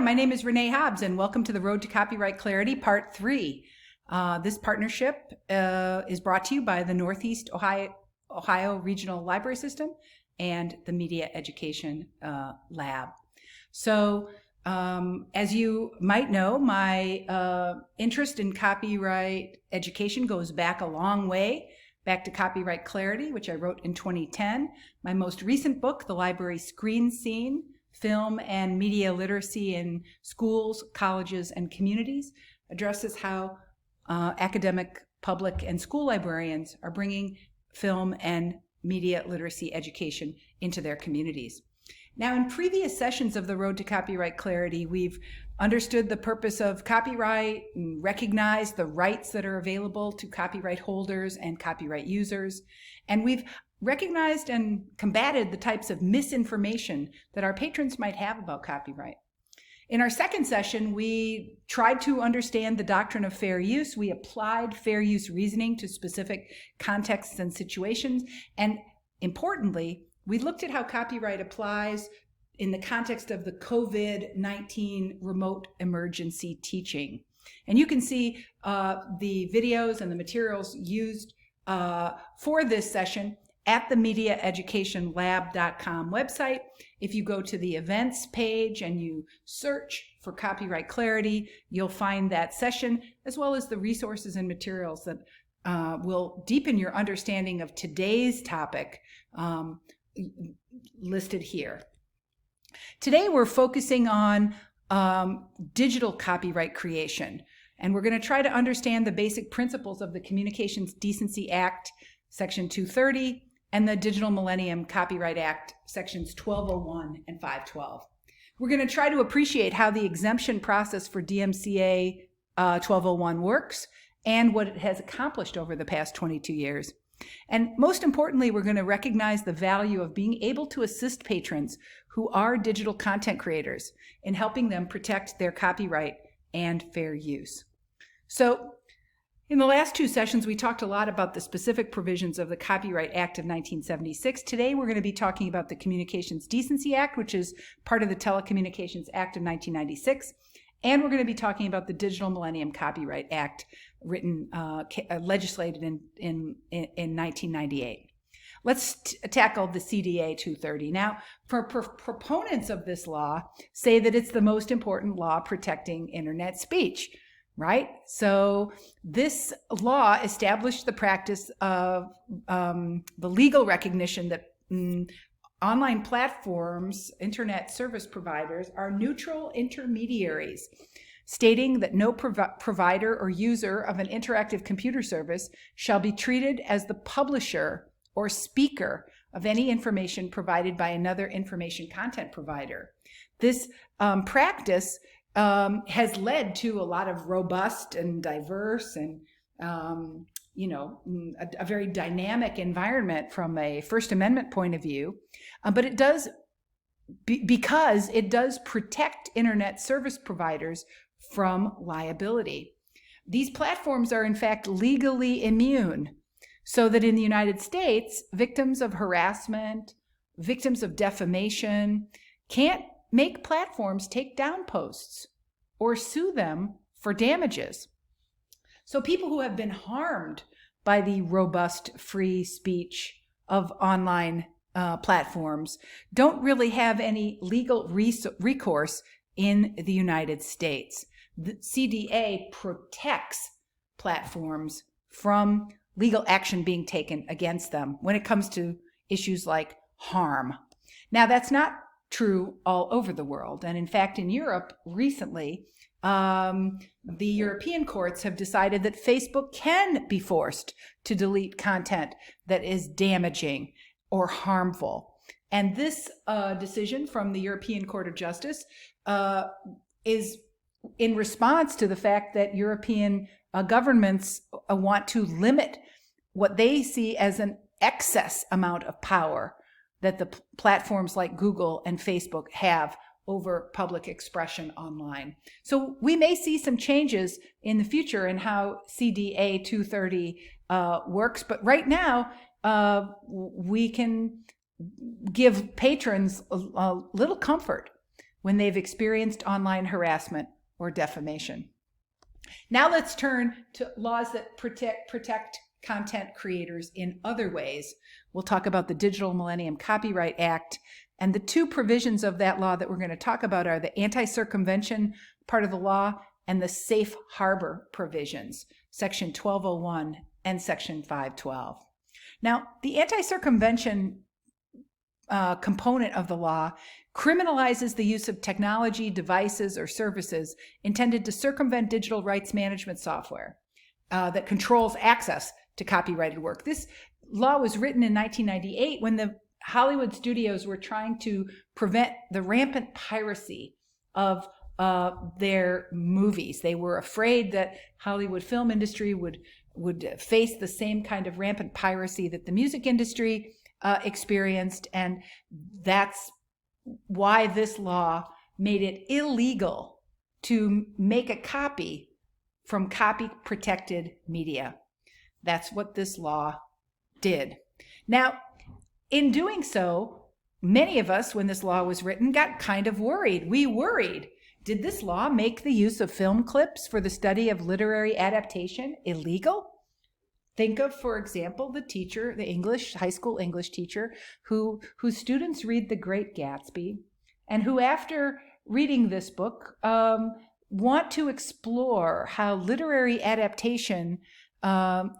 my name is Renee Hobbs, and welcome to the Road to Copyright Clarity, Part 3. This partnership is brought to you by the Northeast Ohio Regional Library System and the Media Education Lab. So, as you might know, my interest in copyright education goes back a long way, back to Copyright Clarity, which I wrote in 2010. My most recent book, The Library Screen Scene, Film and Media Literacy in Schools, Colleges, and Communities, addresses how academic, public, and school librarians are bringing film and media literacy education into their communities. Now, in previous sessions of the Road to Copyright Clarity, we've understood the purpose of copyright and recognized the rights that are available to copyright holders and copyright users, and we've recognized and combated the types of misinformation that our patrons might have about copyright. In our second session, we tried to understand the doctrine of fair use. We applied fair use reasoning to specific contexts and situations. And importantly, we looked at how copyright applies in the context of the COVID-19 remote emergency teaching. And you can see the videos and the materials used for this session at the MediaEducationLab.com website. If you go to the events page and you search for Copyright Clarity, you'll find that session, as well as the resources and materials that will deepen your understanding of today's topic listed here. Today we're focusing on digital copyright creation, and we're going to try to understand the basic principles of the Communications Decency Act, Section 230, and the Digital Millennium Copyright Act, Sections 1201 and 512. We're going to try to appreciate how the exemption process for DMCA 1201 works and what it has accomplished over the past 22 years. And most importantly, we're going to recognize the value of being able to assist patrons who are digital content creators in helping them protect their copyright and fair use. So, in the last two sessions, we talked a lot about the specific provisions of the Copyright Act of 1976. Today, we're going to be talking about the Communications Decency Act, which is part of the Telecommunications Act of 1996. And we're going to be talking about the Digital Millennium Copyright Act, legislated in 1998. Let's tackle the CDA 230. Now, proponents of this law say that it's the most important law protecting internet speech. Right? So this law established the practice of the legal recognition that online platforms, internet service providers, are neutral intermediaries, stating that no provider or user of an interactive computer service shall be treated as the publisher or speaker of any information provided by another information content provider. This practice has led to a lot of robust and diverse and, a very dynamic environment from a First Amendment point of view. But it does, because it does protect internet service providers from liability. These platforms are in fact legally immune, so that in the United States, victims of harassment, victims of defamation can't make platforms take down posts or sue them for damages. So people who have been harmed by the robust free speech of online platforms don't really have any legal recourse in the United States. The CDA protects platforms from legal action being taken against them when it comes to issues like harm. Now, that's not true all over the world. And in fact, in Europe recently, the European courts have decided that Facebook can be forced to delete content that is damaging or harmful. And this decision from the European Court of Justice is in response to the fact that European governments want to limit what they see as an excess amount of power that the platforms like Google and Facebook have over public expression online. So we may see some changes in the future in how CDA 230 works, but right now we can give patrons a little comfort when they've experienced online harassment or defamation. Now let's turn to laws that protect content creators in other ways. We'll talk about the Digital Millennium Copyright Act, and the two provisions of that law that we're going to talk about are the anti-circumvention part of the law and the safe harbor provisions, Section 1201 and Section 512. Now, the anti-circumvention component of the law criminalizes the use of technology, devices, or services intended to circumvent digital rights management software that controls access to copyrighted work. This law was written in 1998 when the Hollywood studios were trying to prevent the rampant piracy of their movies. They were afraid that Hollywood film industry would face the same kind of rampant piracy that the music industry experienced, and that's why this law made it illegal to make a copy from copy-protected media. That's what this law did. Now, in doing so, many of us, when this law was written, got kind of worried. We worried, did this law make the use of film clips for the study of literary adaptation illegal? Think of, for example, the teacher, the high school English teacher, whose students read The Great Gatsby, and who, after reading this book, want to explore how literary adaptation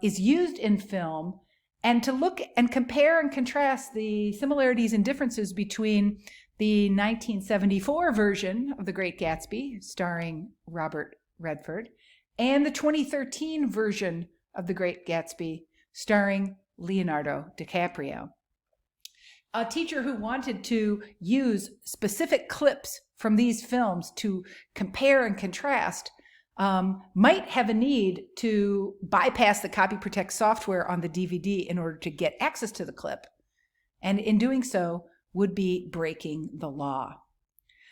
is used in film, and to look and compare and contrast the similarities and differences between the 1974 version of The Great Gatsby, starring Robert Redford, and the 2013 version of The Great Gatsby, starring Leonardo DiCaprio. A teacher who wanted to use specific clips from these films to compare and contrast might have a need to bypass the copy protect software on the DVD in order to get access to the clip, and in doing so would be breaking the law.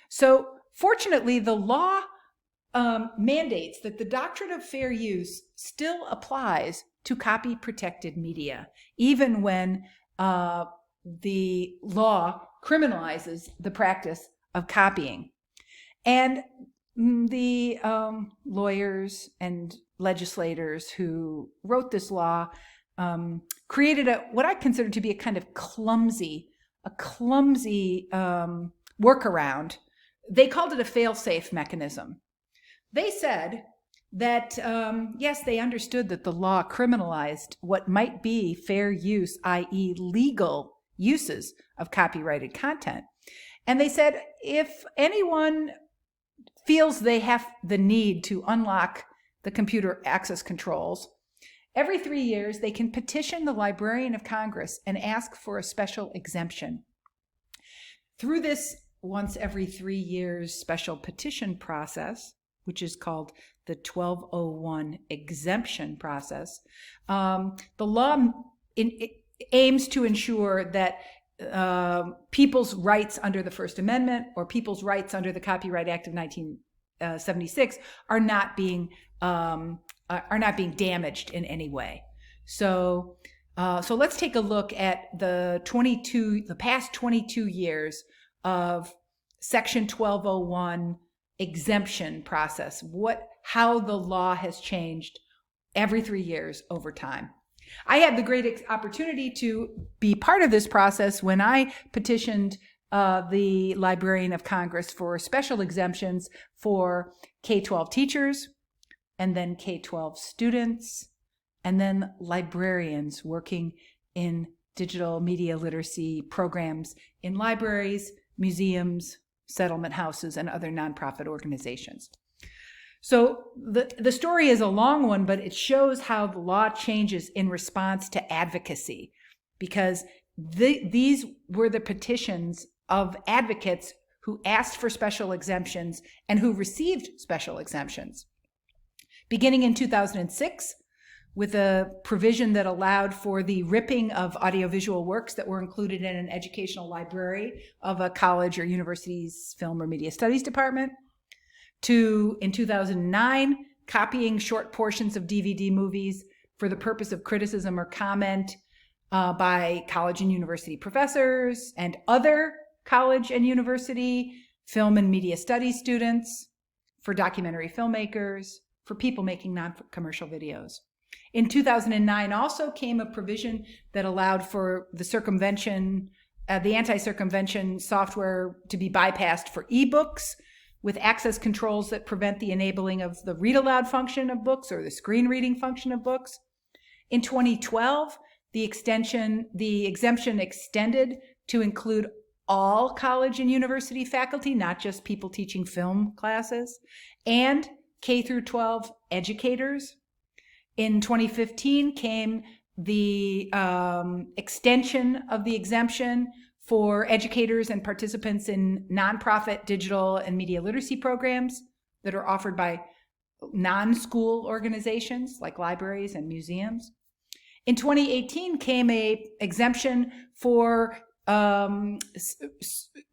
So fortunately, the law mandates that the doctrine of fair use still applies to copy protected media, even when the law criminalizes the practice of copying. And the lawyers and legislators who wrote this law created what I consider to be a kind of clumsy workaround. They called it a fail-safe mechanism. They said that, yes, they understood that the law criminalized what might be fair use, i.e. legal uses of copyrighted content. And they said, if anyone feels they have the need to unlock the computer access controls, every 3 years they can petition the Librarian of Congress and ask for a special exemption. Through this once every 3 years special petition process, which is called the 1201 exemption process, the law aims to ensure that people's rights under the First Amendment or people's rights under the Copyright Act of 1976 are not being damaged in any way. So let's take a look at the past 22 years of Section 1201 exemption process, how the law has changed every 3 years over time. I had the great opportunity to be part of this process when I petitioned the Librarian of Congress for special exemptions for K-12 teachers, and then K-12 students, and then librarians working in digital media literacy programs in libraries, museums, settlement houses, and other nonprofit organizations. So the story is a long one, but it shows how the law changes in response to advocacy, because these were the petitions of advocates who asked for special exemptions and who received special exemptions. Beginning in 2006, with a provision that allowed for the ripping of audiovisual works that were included in an educational library of a college or university's film or media studies department, to, in 2009, copying short portions of DVD movies for the purpose of criticism or comment by college and university professors and other college and university film and media studies students, for documentary filmmakers, for people making non-commercial videos. In 2009 also came a provision that allowed for the circumvention, the anti-circumvention software to be bypassed for ebooks, with access controls that prevent the enabling of the read aloud function of books or the screen reading function of books. In 2012, the exemption extended to include all college and university faculty, not just people teaching film classes, and K through 12 educators. In 2015 came the extension of the exemption for educators and participants in nonprofit digital and media literacy programs that are offered by non-school organizations like libraries and museums. In 2018 came a exemption for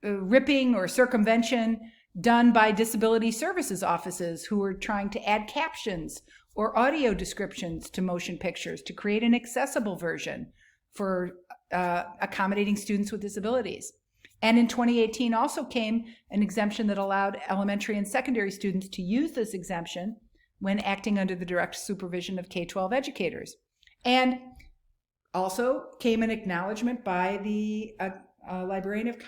ripping or circumvention done by disability services offices who are trying to add captions or audio descriptions to motion pictures to create an accessible version for accommodating students with disabilities. And in 2018 also came an exemption that allowed elementary and secondary students to use this exemption when acting under the direct supervision of K-12 educators. And also came an acknowledgement by the Librarian of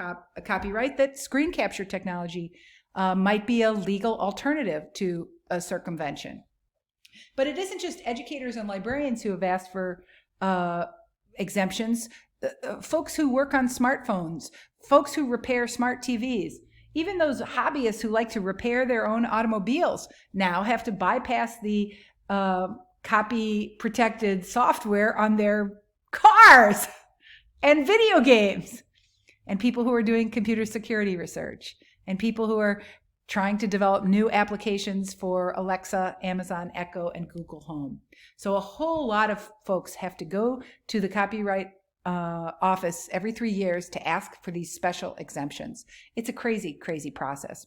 Copyright that screen capture technology might be a legal alternative to a circumvention. But it isn't just educators and librarians who have asked for exemptions. Folks who work on smartphones, folks who repair smart TVs, even those hobbyists who like to repair their own automobiles now have to bypass the copy-protected software on their cars and video games, and people who are doing computer security research, and people who are trying to develop new applications for Alexa, Amazon Echo, and Google Home. So a whole lot of folks have to go to the Copyright Office every 3 years to ask for these special exemptions. It's a crazy, crazy process.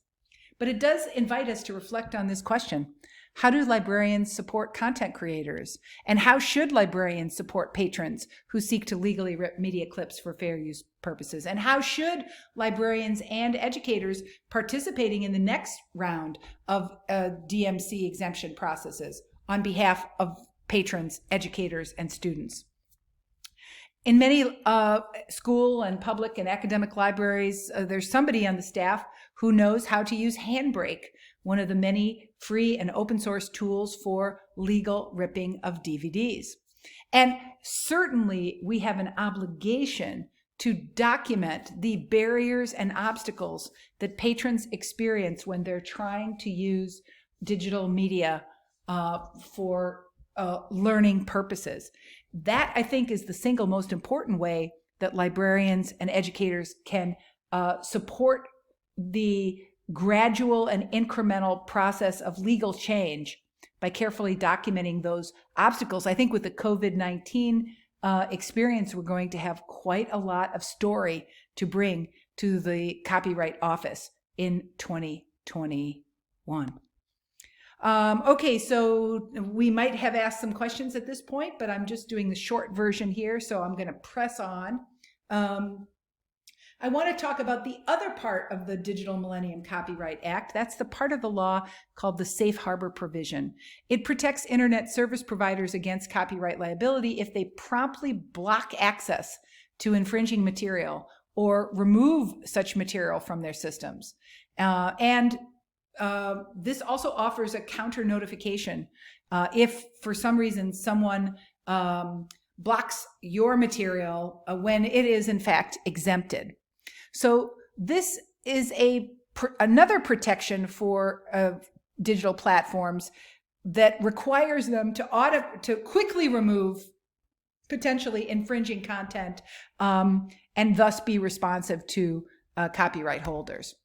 But it does invite us to reflect on this question. How do librarians support content creators? And how should librarians support patrons who seek to legally rip media clips for fair use purposes? And how should librarians and educators participating in the next round of DMC exemption processes on behalf of patrons, educators, and students? In many school and public and academic libraries, there's somebody on the staff who knows how to use Handbrake, one of the many free and open source tools for legal ripping of DVDs. And certainly we have an obligation to document the barriers and obstacles that patrons experience when they're trying to use digital media for learning purposes. That, I think, is the single most important way that librarians and educators can support the gradual and incremental process of legal change by carefully documenting those obstacles. I think with the COVID-19 experience, we're going to have quite a lot of story to bring to the Copyright Office in 2021. Okay, so we might have asked some questions at this point, but I'm just doing the short version here, so I'm going to press on. I want to talk about the other part of the Digital Millennium Copyright Act. That's the part of the law called the Safe Harbor Provision. It protects internet service providers against copyright liability if they promptly block access to infringing material or remove such material from their systems. This also offers a counter notification if for some reason someone blocks your material when it is in fact exempted. So this is another protection for digital platforms that requires them to quickly remove potentially infringing content and thus be responsive to copyright holders.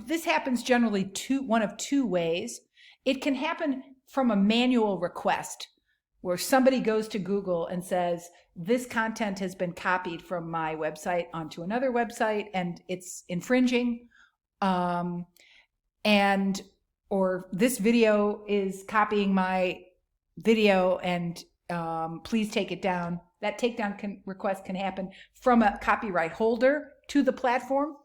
This happens generally one of two ways. It can happen from a manual request where somebody goes to Google and says, this content has been copied from my website onto another website and it's infringing, or this video is copying my video and please take it down. That takedown request can happen from a copyright holder to the platform,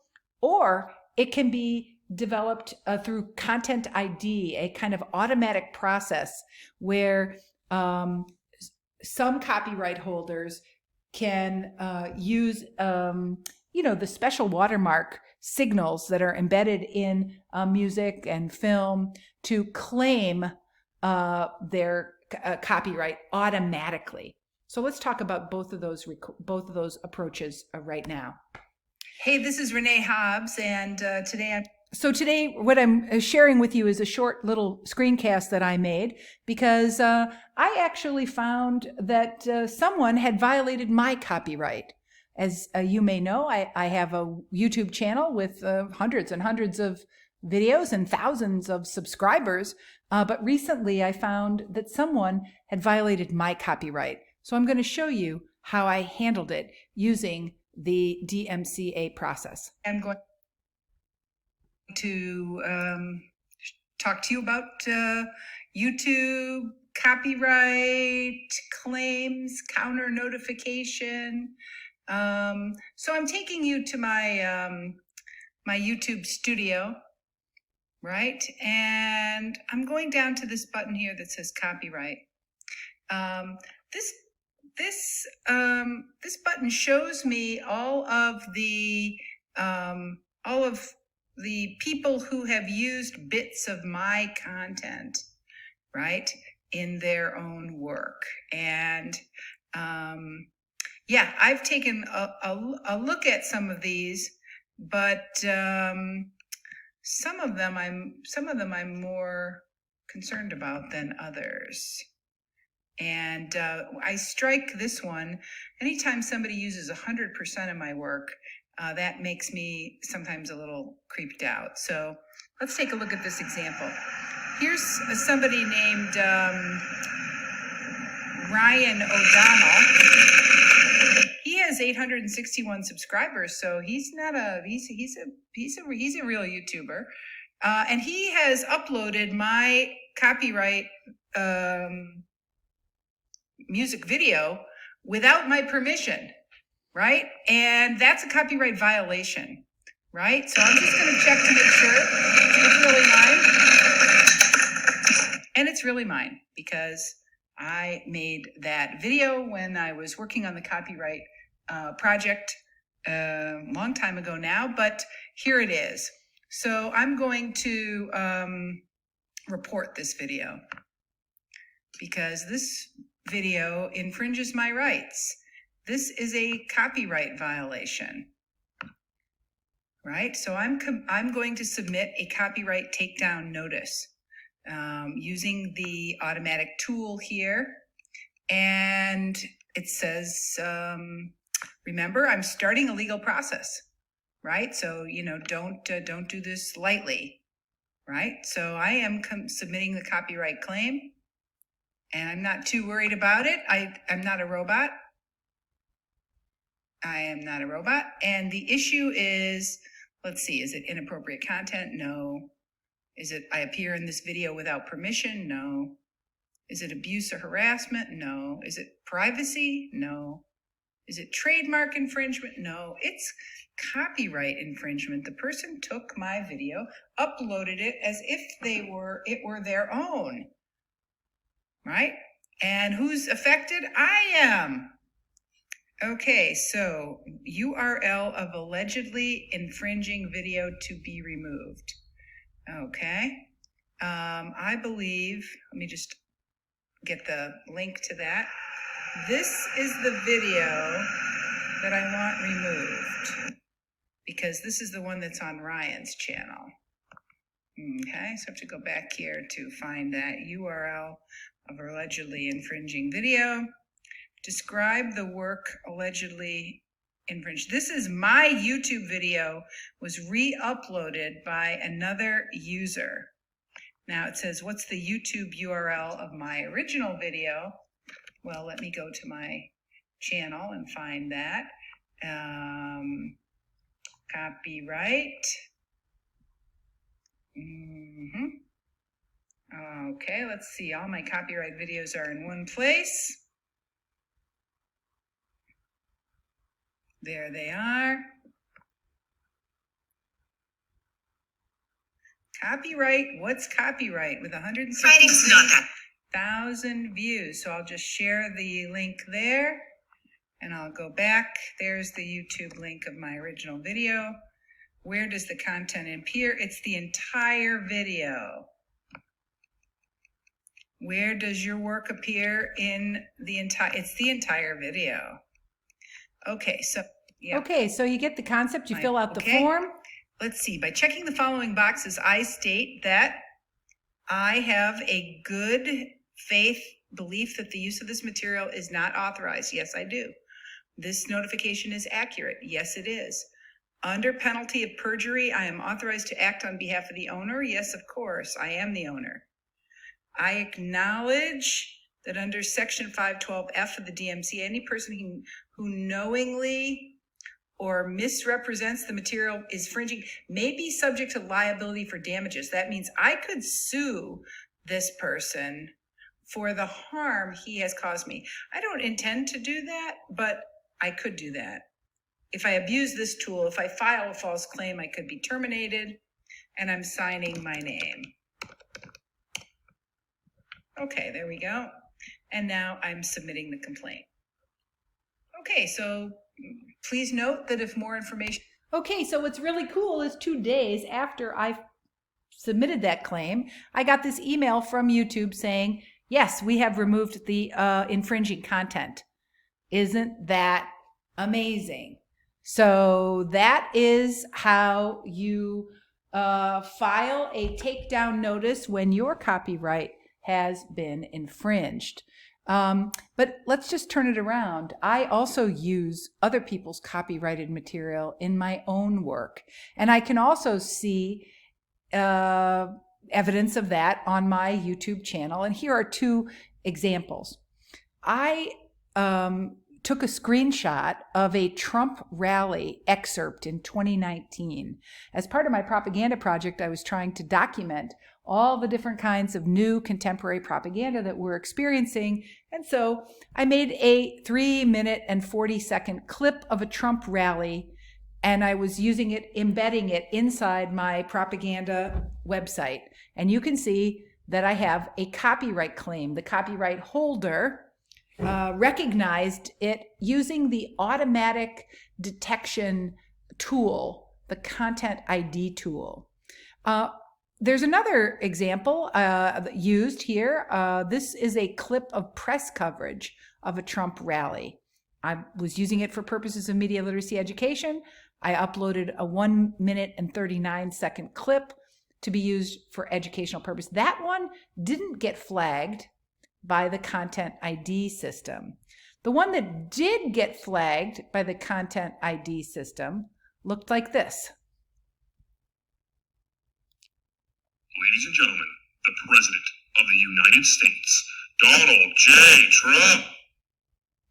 or it can be developed through Content ID, a kind of automatic process where some copyright holders can use, the special watermark signals that are embedded in music and film to claim their copyright automatically. So let's talk about both of those approaches right now. Hey, this is Renee Hobbs, and today what I'm sharing with you is a short little screencast that I made because I actually found that someone had violated my copyright. As you may know, I have a YouTube channel with hundreds and hundreds of videos and thousands of subscribers, but recently I found that someone had violated my copyright. So I'm going to show you how I handled it using the DMCA process. I'm going to talk to you about YouTube copyright claims, counter notification. So I'm taking you to my my YouTube studio, right? And I'm going down to this button here that says copyright. This button shows me all of the people who have used bits of my content, right, in their own work. And yeah, I've taken a look at some of these, but some of them I'm more concerned about than others. And I strike this one. Anytime somebody uses 100% of my work, that makes me sometimes a little creeped out. So let's take a look at this example. Here's somebody named Ryan O'Donnell. He has 861 subscribers, so he's not he's a real YouTuber, and he has uploaded my copyright music video without my permission, right? And that's a copyright violation, right? So I'm just going to check to make sure it's really mine. And it's really mine because I made that video when I was working on the copyright project a long time ago now, but here it is. So I'm going to report this video because this video infringes my rights. This is a copyright violation, right? So I'm going to submit a copyright takedown notice using the automatic tool here. And it says, remember, I'm starting a legal process, right? So, don't do this lightly, right? So I am submitting the copyright claim, and I'm not too worried about it. I'm not a robot. I am not a robot. And the issue is, let's see, is it inappropriate content? No. Is it I appear in this video without permission? No. Is it abuse or harassment? No. Is it privacy? No. Is it trademark infringement? No. It's copyright infringement. The person took my video, uploaded it as if it were their own, right? And who's affected? I am. Okay, so URL of allegedly infringing video to be removed. Okay. I believe, let me just get the link to that. This is the video that I want removed because this is the one that's on Ryan's channel. Okay, so I have to go back here to find that URL of allegedly infringing video. Describe the work allegedly infringed. This is my YouTube video, was re-uploaded by another user. Now it says, what's the YouTube URL of my original video? Well, let me go to my channel and find that. Copyright. Okay, let's see. All my copyright videos are in one place. There they are. Copyright, what's copyright with Writing's not that. 160,000 views? So I'll just share the link there and I'll go back. There's the YouTube link of my original video. Where does the content appear? It's the entire video. Where does your work appear in the entire, it's the entire video. Okay, so, yeah. Okay, so you get the concept, you fill out the form. Let's see, by checking the following boxes, I state that I have a good faith belief that the use of this material is not authorized. Yes, I do. This notification is accurate. Yes, it is. Under penalty of perjury, I am authorized to act on behalf of the owner. Yes, of course, I am the owner. I acknowledge that under Section 512F of the DMCA, any person who knowingly or misrepresents the material is infringing may be subject to liability for damages. That means I could sue this person for the harm he has caused me. I don't intend to do that, but I could do that. If I abuse this tool, if I file a false claim, I could be terminated, and I'm signing my name. Okay, there we go. And now I'm submitting the complaint. Okay, so please note that if more information... Okay, so what's really cool is 2 days after I submitted that claim, I got this email from YouTube saying, yes, we have removed the infringing content. Isn't that amazing? So that is how you file a takedown notice when your copyright has been infringed. But let's just turn it around. I also use other people's copyrighted material in my own work. And I can also see evidence of that on my YouTube channel. And here are 2 examples. I took a screenshot of a Trump rally excerpt in 2019. As part of my propaganda project, I was trying to document all the different kinds of new contemporary propaganda that we're experiencing. And so I made a 3-minute and 40-second clip of a Trump rally, and I was using it, embedding it inside my propaganda website. And you can see that I have a copyright claim. The copyright holder recognized it using the automatic detection tool, the content ID tool. There's another example used here. This is a clip of press coverage of a Trump rally. I was using it for purposes of media literacy education. I uploaded a 1-minute and 39-second clip to be used for educational purpose. That one didn't get flagged by the content ID system. The one that did get flagged by the content ID system looked like this. Ladies and gentlemen, the President of the United States, Donald J. Trump.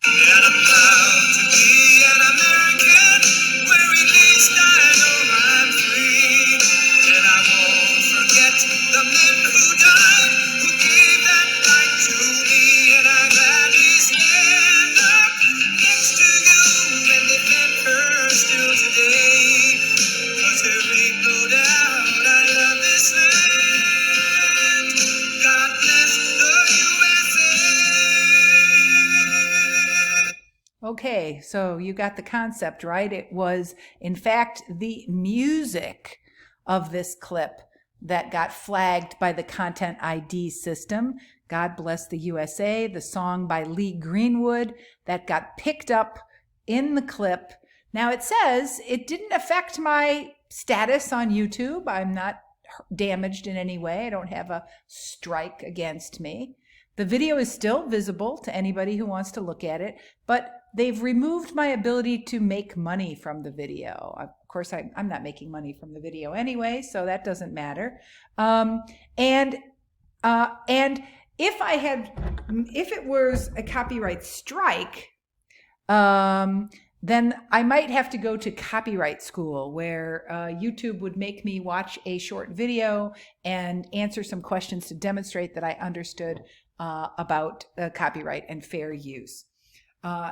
And I'm proud to be an American, where at least I know I'm free. And I won't forget the men who died, who gave that right to me. And I gladly stand up next to you and defend her still today. 'Cause there ain't no doubt I love this land. God bless the USA. Okay, so you got the concept, right? It was, in fact, the music of this clip that got flagged by the content ID system. God Bless the USA, the song by Lee Greenwood that got picked up in the clip. Now it says it didn't affect my status on YouTube. I'm not damaged in any way. I don't have a strike against me. The video is still visible to anybody who wants to look at it, but they've removed my ability to make money from the video. Of course, I'm not making money from the video anyway, so that doesn't matter. And if it was a copyright strike, then I might have to go to copyright school, where YouTube would make me watch a short video and answer some questions to demonstrate that I understood about copyright and fair use.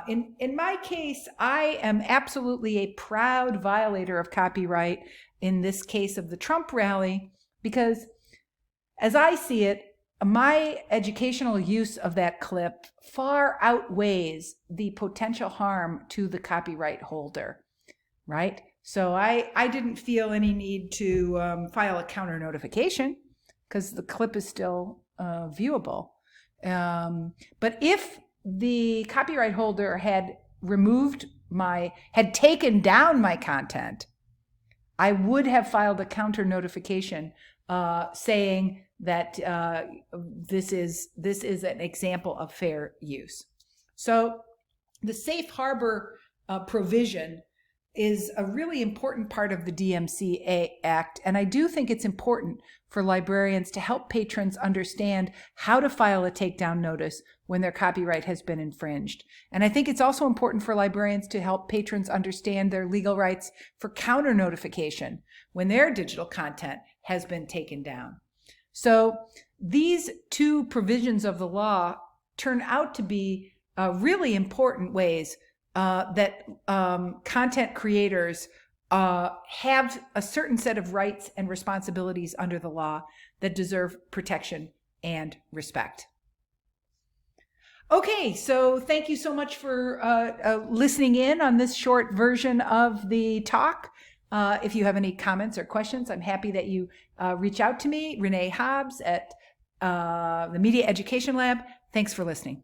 In my case, I am absolutely a proud violator of copyright. In this case of the Trump rally, because as I see it, my educational use of that clip far outweighs the potential harm to the copyright holder, right? So I didn't feel any need to file a counter notification because the clip is still viewable. But if the copyright holder had taken down my content, I would have filed a counter notification saying that this is an example of fair use. So the safe harbor provision is a really important part of the DMCA Act, and I do think it's important for librarians to help patrons understand how to file a takedown notice when their copyright has been infringed. And I think it's also important for librarians to help patrons understand their legal rights for counter notification when their digital content has been taken down. So these two provisions of the law turn out to be really important ways that content creators have a certain set of rights and responsibilities under the law that deserve protection and respect. Okay, so thank you so much for listening in on this short version of the talk. If you have any comments or questions, I'm happy that you reach out to me, Renee Hobbs at the Media Education Lab. Thanks for listening.